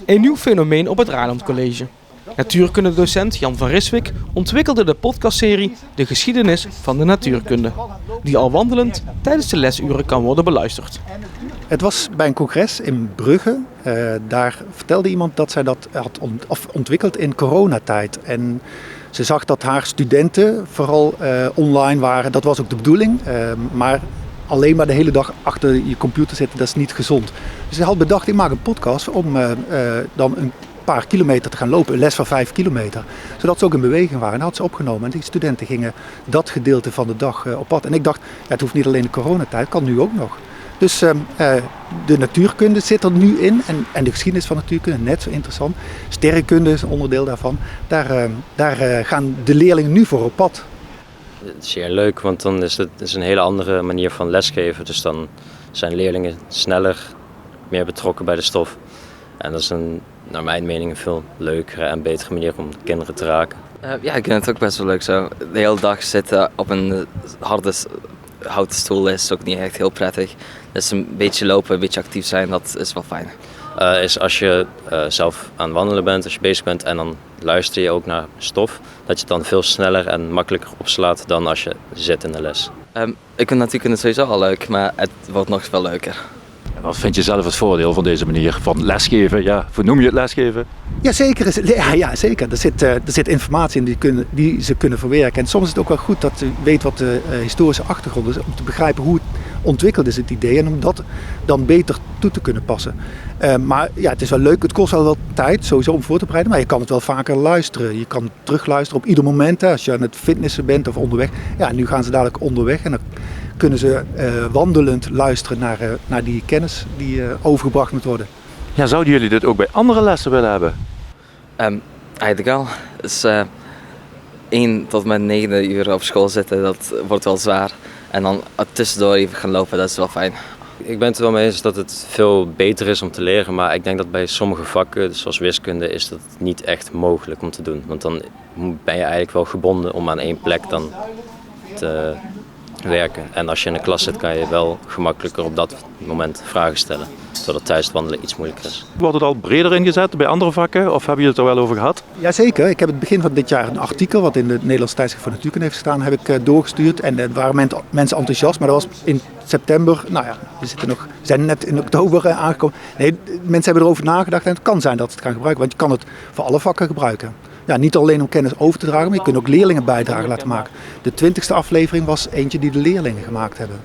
Een nieuw fenomeen op het Ranum College. Natuurkundedocent Jan van Riswijk ontwikkelde de podcastserie De Geschiedenis van de Natuurkunde, die al wandelend tijdens de lesuren kan worden beluisterd. Het was bij een congres in Brugge. Daar vertelde iemand dat zij dat had ontwikkeld in coronatijd. En ze zag dat haar studenten vooral online waren. Dat was ook de bedoeling. Maar alleen maar de hele dag achter je computer zitten, dat is niet gezond. Dus ze had bedacht, ik maak een podcast om dan een paar kilometer te gaan lopen. Een les van 5 kilometer. Zodat ze ook in beweging waren. En dat had ze opgenomen. En die studenten gingen dat gedeelte van de dag op pad. En ik dacht, ja, het hoeft niet alleen de coronatijd, kan nu ook nog. Dus de natuurkunde zit er nu in en de geschiedenis van natuurkunde, net zo interessant. Sterrenkunde is een onderdeel daarvan. Daar gaan de leerlingen nu voor op pad. Het is zeer leuk, want dan is het een hele andere manier van lesgeven. Dus dan zijn leerlingen sneller, meer betrokken bij de stof. En dat is naar mijn mening een veel leukere en betere manier om kinderen te raken. Ja, ik vind het ook best wel leuk zo. De hele dag zitten op een harde houten stoel is ook niet echt heel prettig. Dus een beetje lopen, een beetje actief zijn, dat is wel fijn. Is als je zelf aan het wandelen bent, als je bezig bent en dan luister je ook naar stof, dat je het dan veel sneller en makkelijker opslaat dan als je zit in de les. Ik vind natuurkunde sowieso al leuk, maar het wordt nog veel leuker. Wat vind je zelf het voordeel van deze manier van lesgeven? Ja, hoe noem je het lesgeven? Ja, zeker. Er zit informatie in die ze kunnen verwerken. En soms is het ook wel goed dat je weet wat de historische achtergrond is, om te begrijpen hoe het ontwikkeld is, het idee, en om dat dan beter toe te kunnen passen. Maar ja, het is wel leuk. Het kost wel wat tijd sowieso om voor te bereiden, maar je kan het wel vaker luisteren. Je kan terugluisteren op ieder moment, hè, als je aan het fitnessen bent of onderweg. Ja, nu gaan ze dadelijk onderweg en dan kunnen ze wandelend luisteren naar die kennis die overgebracht moet worden. Ja, zouden jullie dit ook bij andere lessen willen hebben? Eigenlijk al. Dus 1 tot met 9 uur op school zitten, dat wordt wel zwaar. En dan tussendoor even gaan lopen, dat is wel fijn. Ik ben het er wel mee eens dat het veel beter is om te leren, maar ik denk dat bij sommige vakken, zoals wiskunde, is dat niet echt mogelijk om te doen. Want dan ben je eigenlijk wel gebonden om aan één plek dan te werken. En als je in een klas zit, kan je wel gemakkelijker op dat moment vragen stellen. Zodat thuis het wandelen iets moeilijker is. Wordt het al breder ingezet bij andere vakken of hebben jullie het er wel over gehad? Jazeker. Ik heb het begin van dit jaar een artikel wat in het Nederlands Tijdschrift voor Natuurkunde heeft gestaan, heb ik doorgestuurd. En er waren mensen enthousiast, maar dat was in september. Nou ja, we zijn net in oktober aangekomen. Nee, mensen hebben erover nagedacht en het kan zijn dat ze het gaan gebruiken. Want je kan het voor alle vakken gebruiken. Ja, niet alleen om kennis over te dragen, maar je kunt ook leerlingen bijdragen laten maken. De 20e aflevering was eentje die de leerlingen gemaakt hebben.